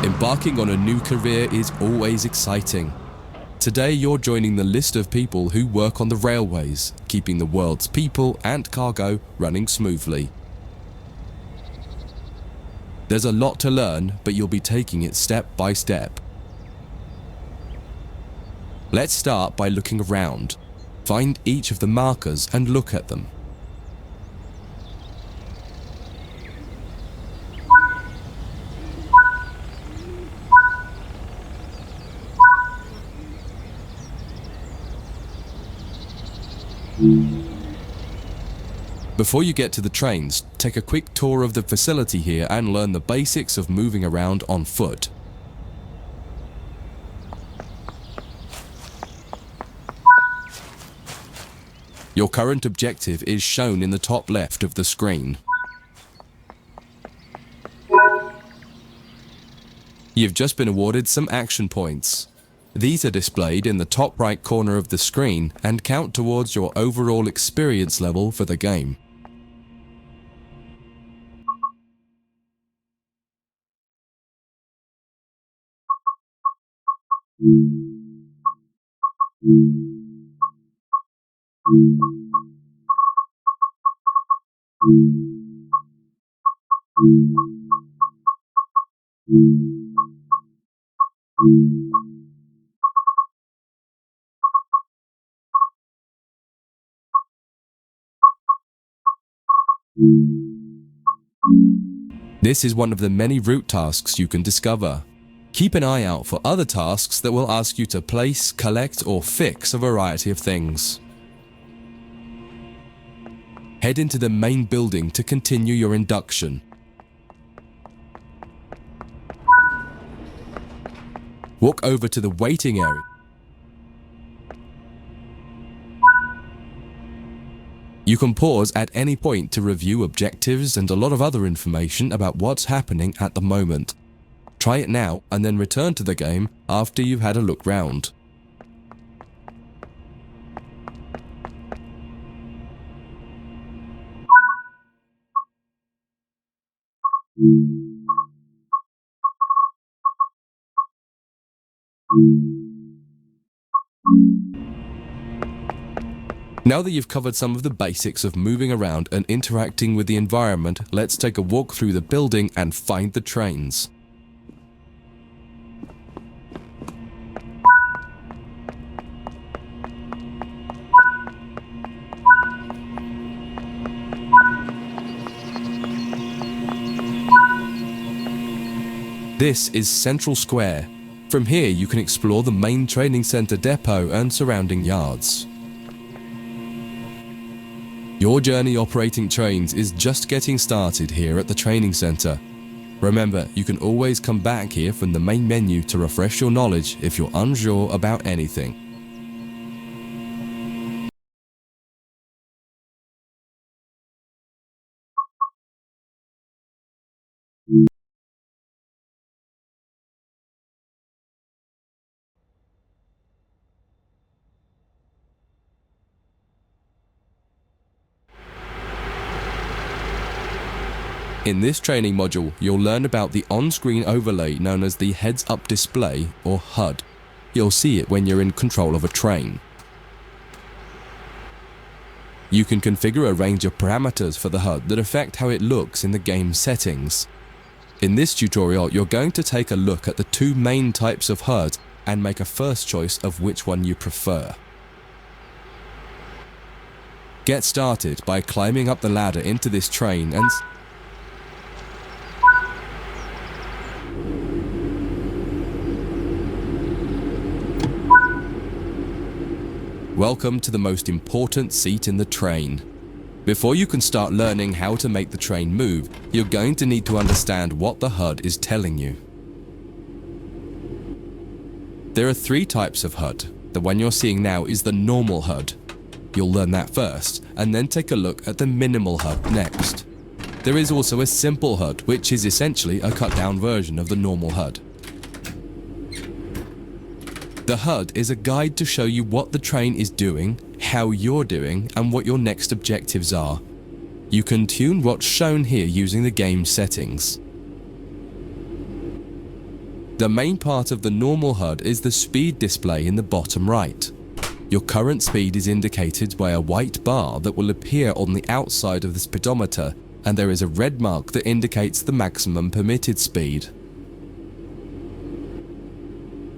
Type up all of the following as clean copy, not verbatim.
Embarking on a new career is always exciting. Today you're joining the list of people who work on the railways, keeping the world's people and cargo running smoothly. There's a lot to learn, but you'll be taking it step by step. Let's start by looking around. Find each of the markers and look at them. Before you get to the trains, take a quick tour of the facility here and learn the basics of moving around on foot. Your current objective is shown in the top left of the screen. You've just been awarded some action points. These are displayed in the top right corner of the screen and count towards your overall experience level for the game. This is one of the many route tasks you can discover. Keep an eye out for other tasks that will ask you to place, collect, or fix a variety of things. Head into the main building to continue your induction. Walk over to the waiting area. You can pause at any point to review objectives and a lot of other information about what's happening at the moment. Try it now and then return to the game after you've had a look round. Now that you've covered some of the basics of moving around and interacting with the environment, let's take a walk through the building and find the trains. This is Central Square. From here you can explore the main training centre depot and surrounding yards. Your journey operating trains is just getting started here at the training centre. Remember, you can always come back here from the main menu to refresh your knowledge if you're unsure about anything. In this training module, you'll learn about the on-screen overlay known as the heads-up display, or HUD. You'll see it when you're in control of a train. You can configure a range of parameters for the HUD that affect how it looks in the game settings. In this tutorial, you're going to take a look at the two main types of HUD and make a first choice of which one you prefer. Get started by climbing up the ladder into this train and welcome to the most important seat in the train. Before you can start learning how to make the train move, you're going to need to understand what the HUD is telling you. There are three types of HUD. The one you're seeing now is the normal HUD. You'll learn that first, and then take a look at the minimal HUD next. There is also a simple HUD, which is essentially a cut-down version of the normal HUD. The HUD is a guide to show you what the train is doing, how you're doing, and what your next objectives are. You can tune what's shown here using the game settings. The main part of the normal HUD is the speed display in the bottom right. Your current speed is indicated by a white bar that will appear on the outside of the speedometer, and there is a red mark that indicates the maximum permitted speed.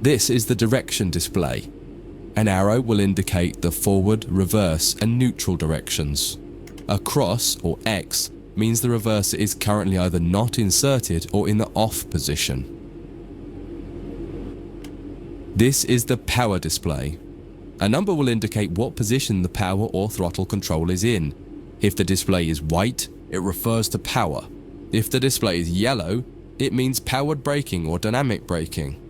This is the direction display. An arrow will indicate the forward, reverse, and neutral directions. A cross, or X, means the reverser is currently either not inserted or in the off position. This is the power display. A number will indicate what position the power or throttle control is in. If the display is white, it refers to power. If the display is yellow, it means powered braking or dynamic braking.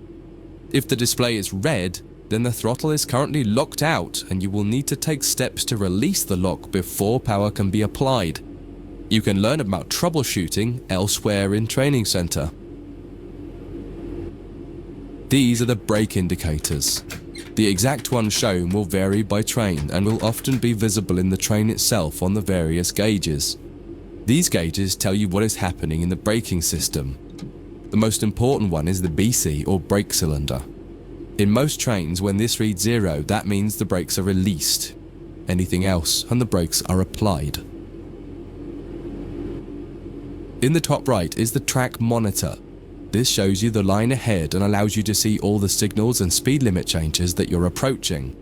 If the display is red, then the throttle is currently locked out and you will need to take steps to release the lock before power can be applied. You can learn about troubleshooting elsewhere in Training Center. These are the brake indicators. The exact one shown will vary by train and will often be visible in the train itself on the various gauges. These gauges tell you what is happening in the braking system. The most important one is the BC, or brake cylinder. In most trains, when this reads 0, that means the brakes are released. Anything else, and the brakes are applied. In the top right is the track monitor. This shows you the line ahead and allows you to see all the signals and speed limit changes that you're approaching.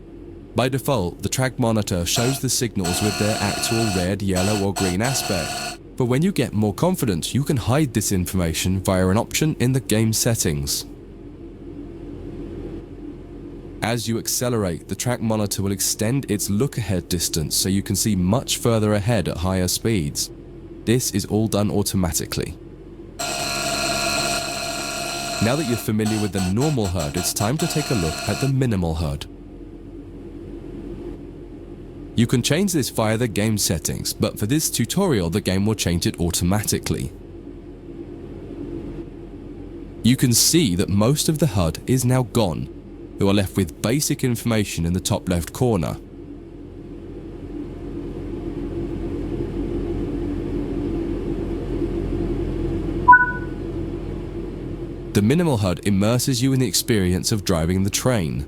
By default, the track monitor shows the signals with their actual red, yellow, or green aspect. But when you get more confident, you can hide this information via an option in the game settings. As you accelerate, the track monitor will extend its look-ahead distance so you can see much further ahead at higher speeds. This is all done automatically. Now that you're familiar with the normal HUD, it's time to take a look at the minimal HUD. You can change this via the game settings, but for this tutorial the game will change it automatically. You can see that most of the HUD is now gone. You are left with basic information in the top left corner. The minimal HUD immerses you in the experience of driving the train.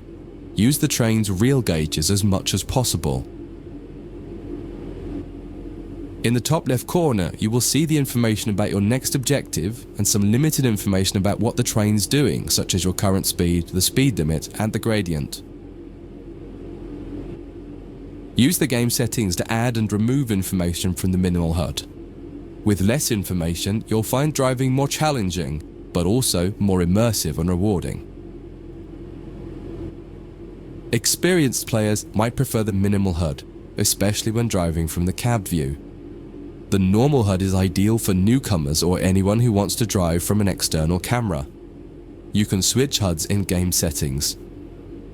Use the train's real gauges as much as possible. In the top left corner, you will see the information about your next objective and some limited information about what the train's doing, such as your current speed, the speed limit, and the gradient. Use the game settings to add and remove information from the minimal HUD. With less information, you'll find driving more challenging, but also more immersive and rewarding. Experienced players might prefer the minimal HUD, especially when driving from the cab view. The normal HUD is ideal for newcomers or anyone who wants to drive from an external camera. You can switch HUDs in game settings.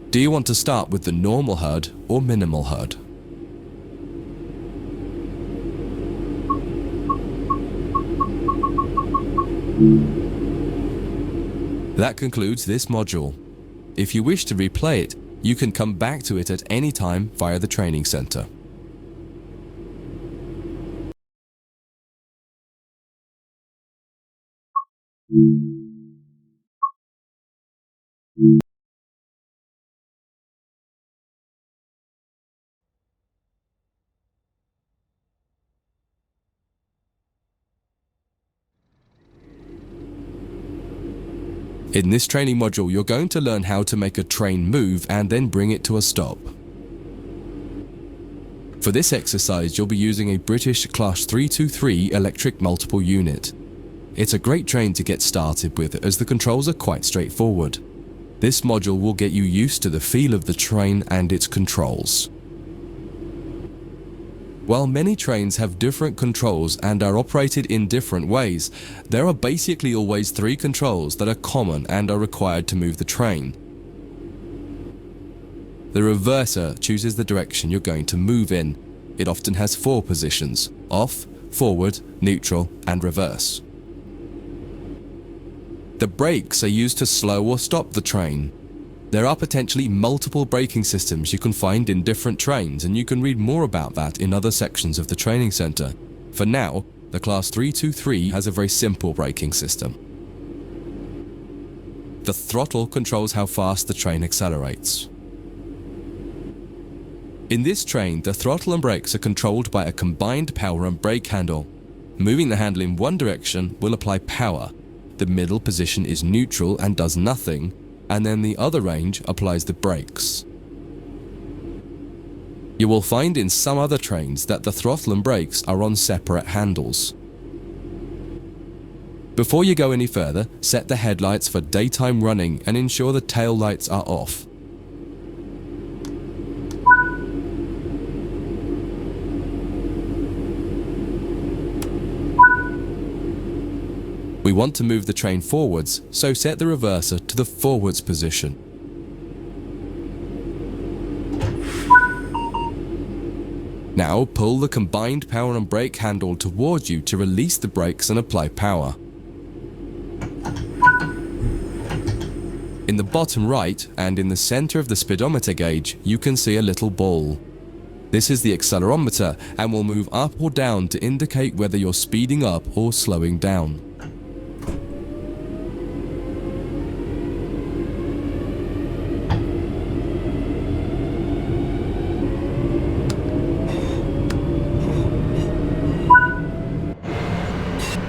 Do you want to start with the normal HUD or minimal HUD? That concludes this module. If you wish to replay it, you can come back to it at any time via the training center. In this training module, you're going to learn how to make a train move and then bring it to a stop. For this exercise, you'll be using a British Class 323 electric multiple unit. It's a great train to get started with as the controls are quite straightforward. This module will get you used to the feel of the train and its controls. While many trains have different controls and are operated in different ways, there are basically always three controls that are common and are required to move the train. The reverser chooses the direction you're going to move in. It often has four positions: off, forward, neutral, and reverse. The brakes are used to slow or stop the train. There are potentially multiple braking systems you can find in different trains, and you can read more about that in other sections of the training center. For now, the Class 323 has a very simple braking system. The throttle controls how fast the train accelerates. In this train, the throttle and brakes are controlled by a combined power and brake handle. Moving the handle in one direction will apply power. The middle position is neutral and does nothing, and then the other range applies the brakes. You will find in some other trains that the throttle and brakes are on separate handles. Before you go any further, set the headlights for daytime running and ensure the tail lights are off. We want to move the train forwards, so set the reverser to the forwards position. Now pull the combined power and brake handle towards you to release the brakes and apply power. In the bottom right and in the center of the speedometer gauge, you can see a little ball. This is the accelerometer and will move up or down to indicate whether you're speeding up or slowing down.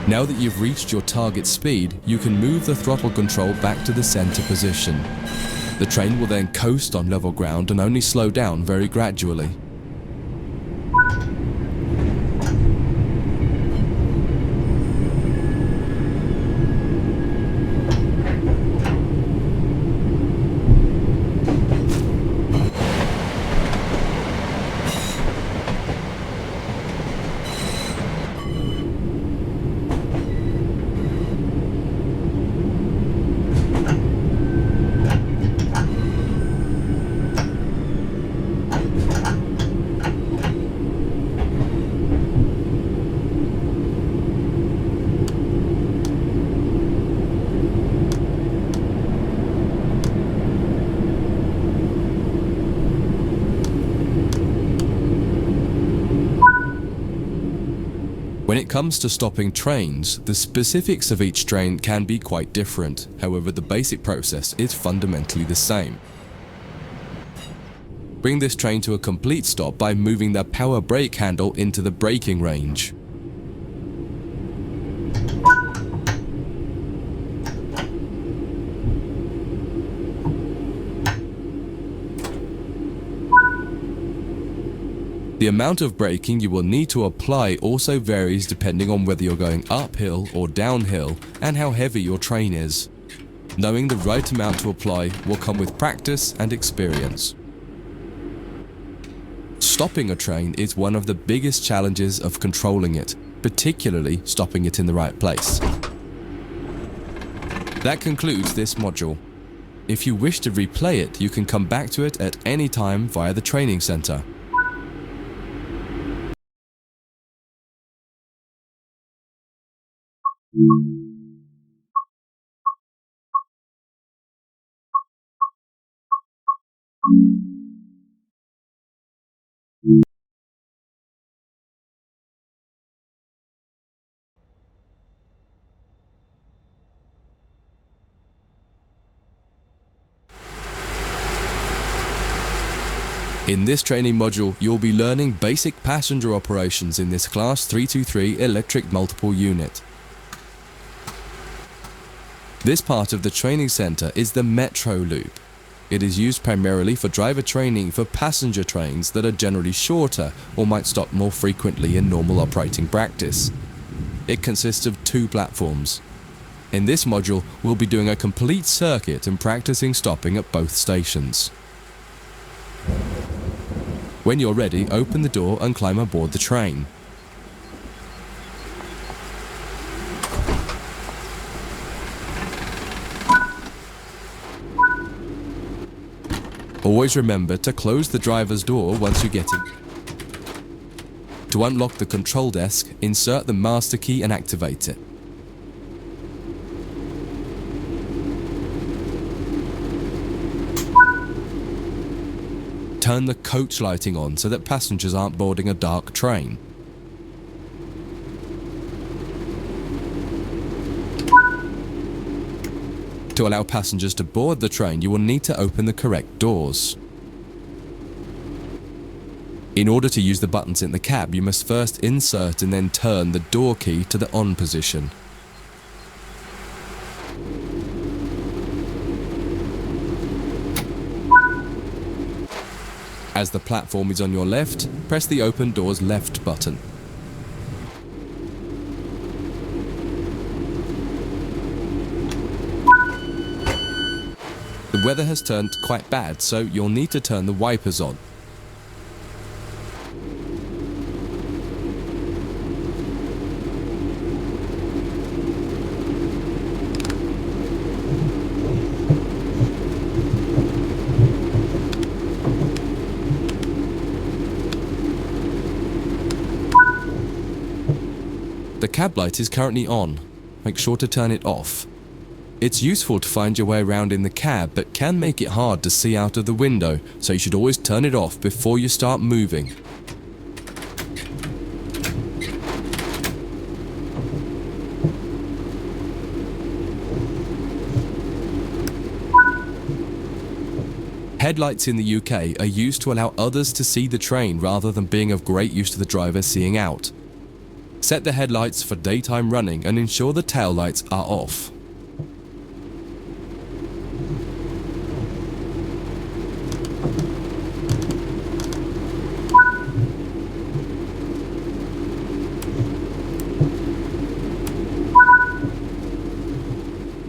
Now that you've reached your target speed, you can move the throttle control back to the center position. The train will then coast on level ground and only slow down very gradually. When it comes to stopping trains, the specifics of each train can be quite different. However, the basic process is fundamentally the same. Bring this train to a complete stop by moving the power brake handle into the braking range. The amount of braking you will need to apply also varies depending on whether you're going uphill or downhill and how heavy your train is. Knowing the right amount to apply will come with practice and experience. Stopping a train is one of the biggest challenges of controlling it, particularly stopping it in the right place. That concludes this module. If you wish to replay it, you can come back to it at any time via the training center. In this training module, you'll be learning basic passenger operations in this Class 323 electric multiple unit. This part of the training center is the metro loop. It is used primarily for driver training for passenger trains that are generally shorter or might stop more frequently in normal operating practice. It consists of 2 platforms. In this module, we'll be doing a complete circuit and practicing stopping at both stations. When you're ready, open the door and climb aboard the train. Always remember to close the driver's door once you get in. To unlock the control desk, insert the master key and activate it. Turn the coach lighting on so that passengers aren't boarding a dark train. To allow passengers to board the train, you will need to open the correct doors. In order to use the buttons in the cab, you must first insert and then turn the door key to the on position. As the platform is on your left, press the open doors left button. The weather has turned quite bad, so you'll need to turn the wipers on. The cab light is currently on. Make sure to turn it off. It's useful to find your way around in the cab, but can make it hard to see out of the window, so you should always turn it off before you start moving. Headlights in the UK are used to allow others to see the train rather than being of great use to the driver seeing out. Set the headlights for daytime running and ensure the tail lights are off.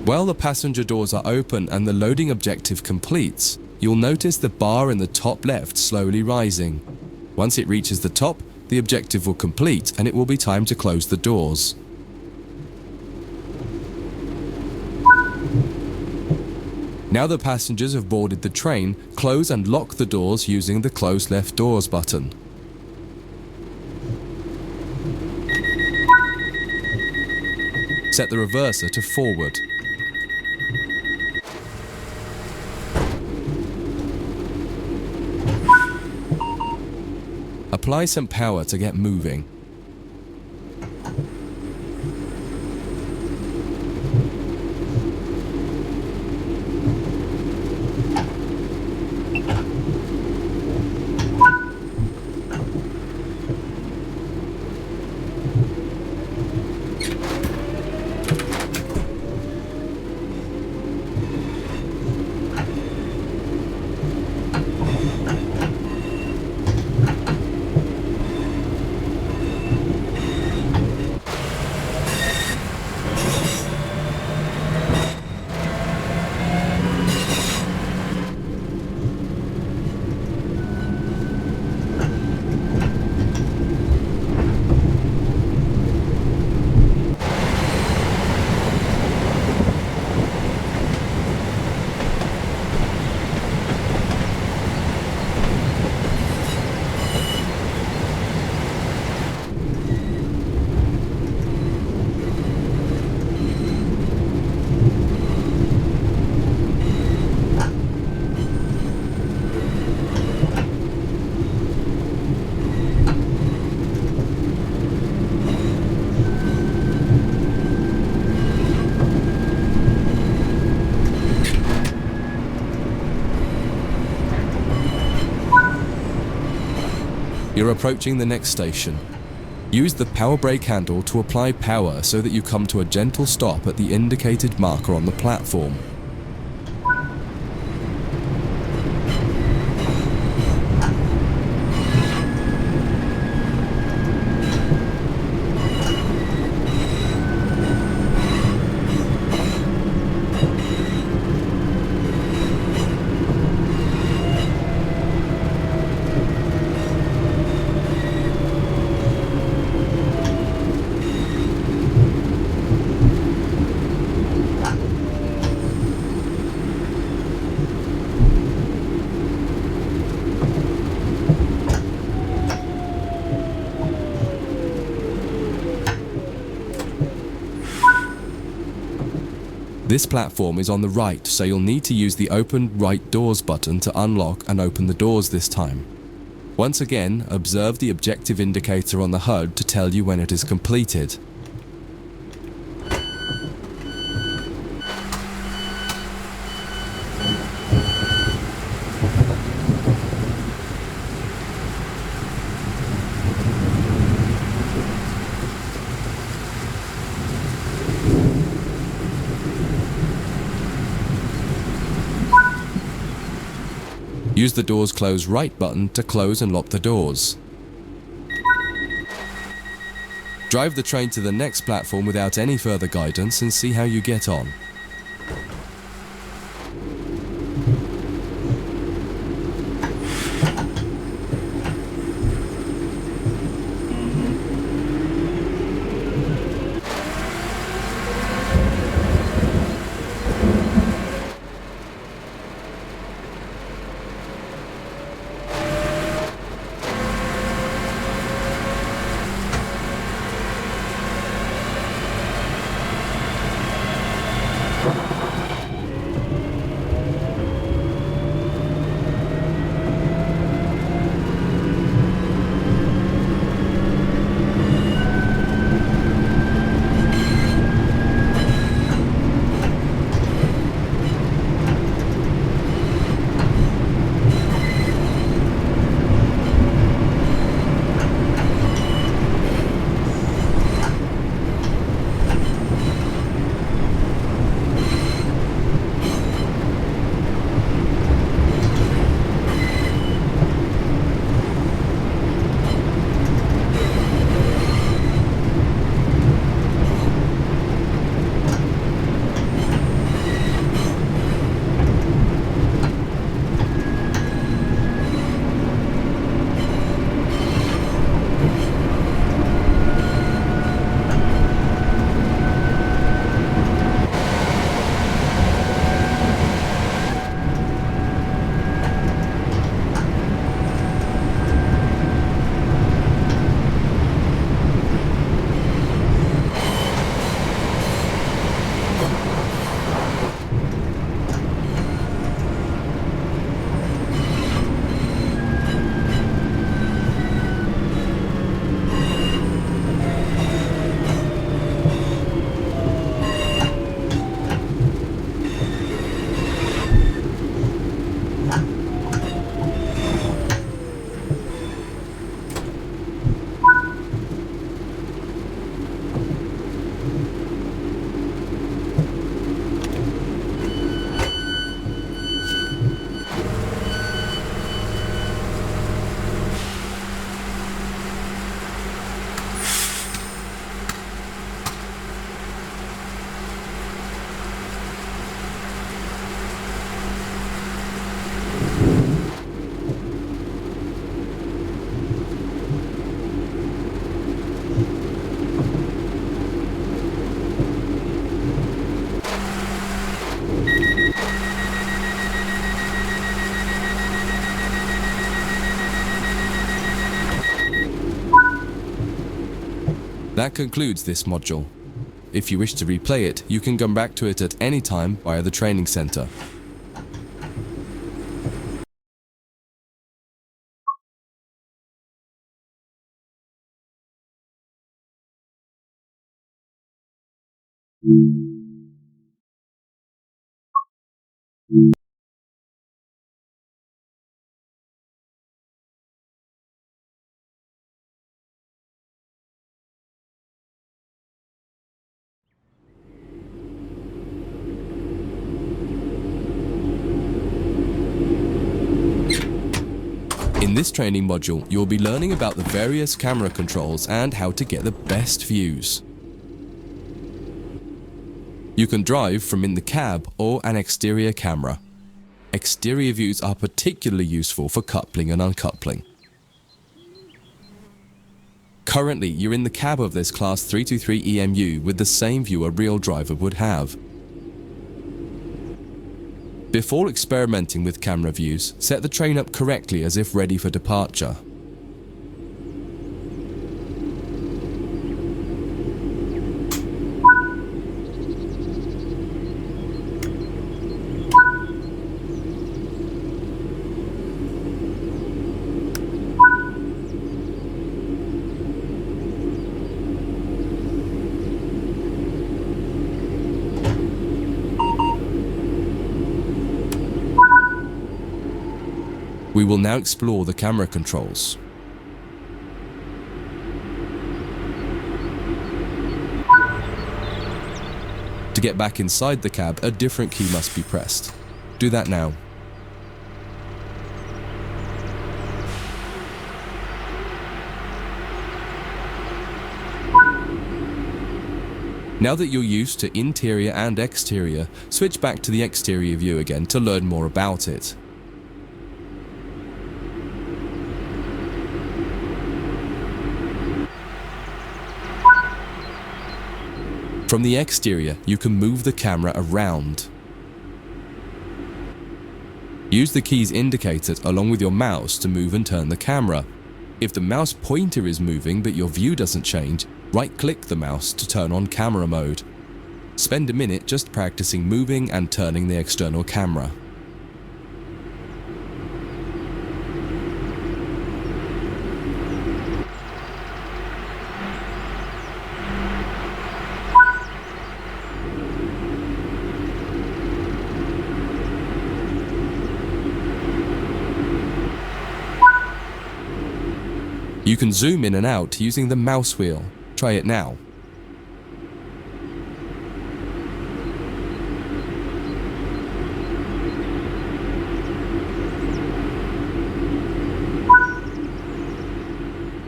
While the passenger doors are open and the loading objective completes, you'll notice the bar in the top left slowly rising. Once it reaches the top, the objective will complete and it will be time to close the doors. Now the passengers have boarded the train, close and lock the doors using the close left doors button. Set the reverser to forward. Apply some power to get moving. You're approaching the next station. Use the power brake handle to apply power so that you come to a gentle stop at the indicated marker on the platform. This platform is on the right, so you'll need to use the Open Right Doors button to unlock and open the doors this time. Once again, observe the objective indicator on the HUD to tell you when it is completed. Use the Doors Close Right button to close and lock the doors. Drive the train to the next platform without any further guidance and see how you get on. That concludes this module. If you wish to replay it, you can come back to it at any time via the training center. In this training module, you'll be learning about the various camera controls and how to get the best views. You can drive from in the cab or an exterior camera. Exterior views are particularly useful for coupling and uncoupling. Currently, you're in the cab of this Class 323 EMU with the same view a real driver would have. Before experimenting with camera views, set the train up correctly as if ready for departure. We will now explore the camera controls. To get back inside the cab, a different key must be pressed. Do that now. Now that you're used to interior and exterior, switch back to the exterior view again to learn more about it. From the exterior, you can move the camera around. Use the keys indicated along with your mouse to move and turn the camera. If the mouse pointer is moving but your view doesn't change, right-click the mouse to turn on camera mode. Spend a minute just practicing moving and turning the external camera. You can zoom in and out using the mouse wheel. Try it now.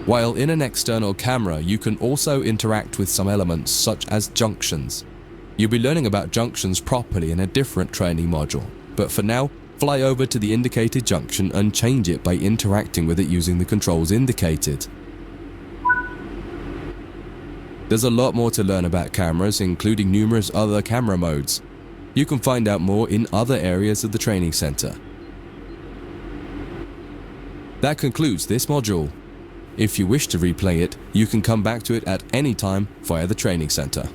While in an external camera, you can also interact with some elements such as junctions. You'll be learning about junctions properly in a different training module, but for now, fly over to the indicated junction and change it by interacting with it using the controls indicated. There's a lot more to learn about cameras, including numerous other camera modes. You can find out more in other areas of the training center. That concludes this module. If you wish to replay it, you can come back to it at any time via the training center.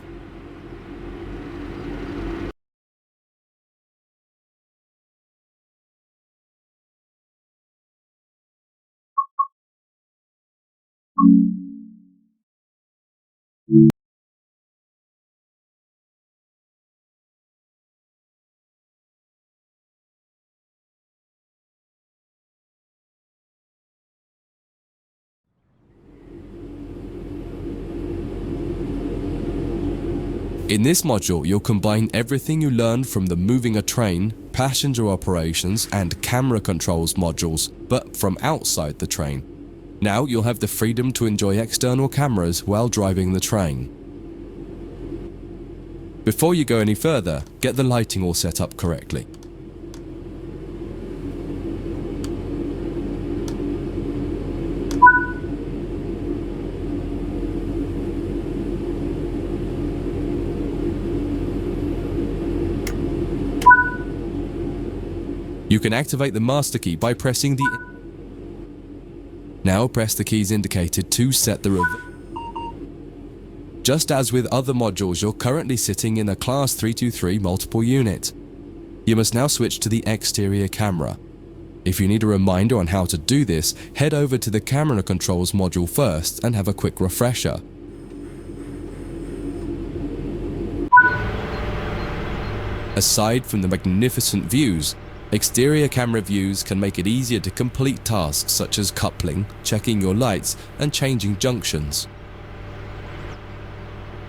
In this module, you'll combine everything you learned from the moving a train, passenger operations, and camera controls modules, but from outside the train. Now you'll have the freedom to enjoy external cameras while driving the train. Before you go any further, get the lighting all set up correctly. You can activate the master key by pressing the... Now press the keys indicated to set the reverse. Just as with other modules, you're currently sitting in a Class 323 multiple unit. You must now switch to the exterior camera. If you need a reminder on how to do this, head over to the camera controls module first and have a quick refresher. Aside from the magnificent views, exterior camera views can make it easier to complete tasks such as coupling, checking your lights, and changing junctions.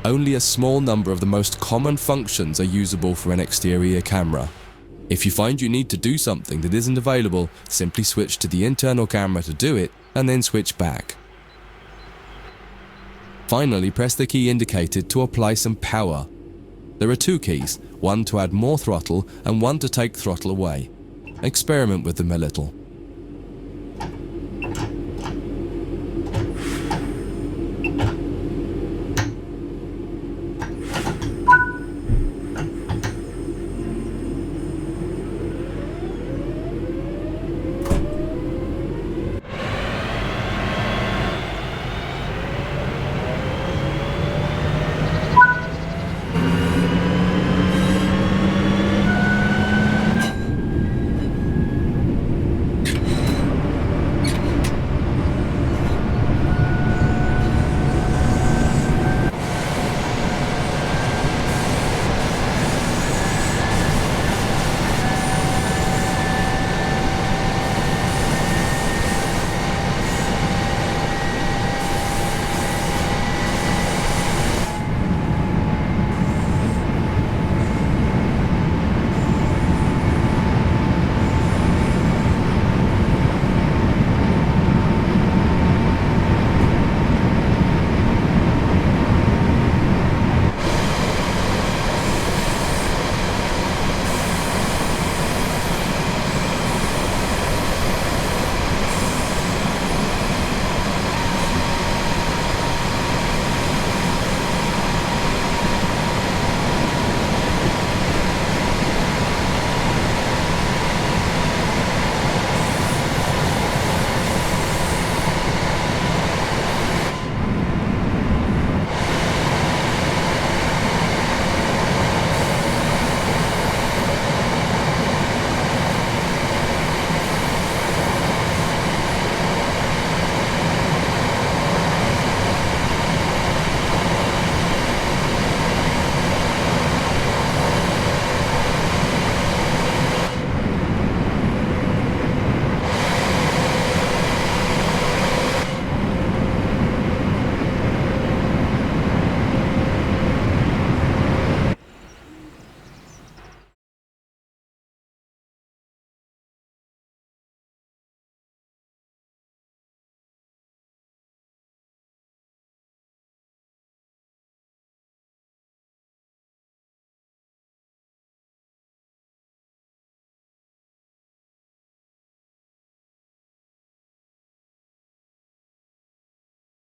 Only a small number of the most common functions are usable for an exterior camera. If you find you need to do something that isn't available, simply switch to the internal camera to do it, and then switch back. Finally, press the key indicated to apply some power. There are two keys, one to add more throttle and one to take throttle away. Experiment with them a little.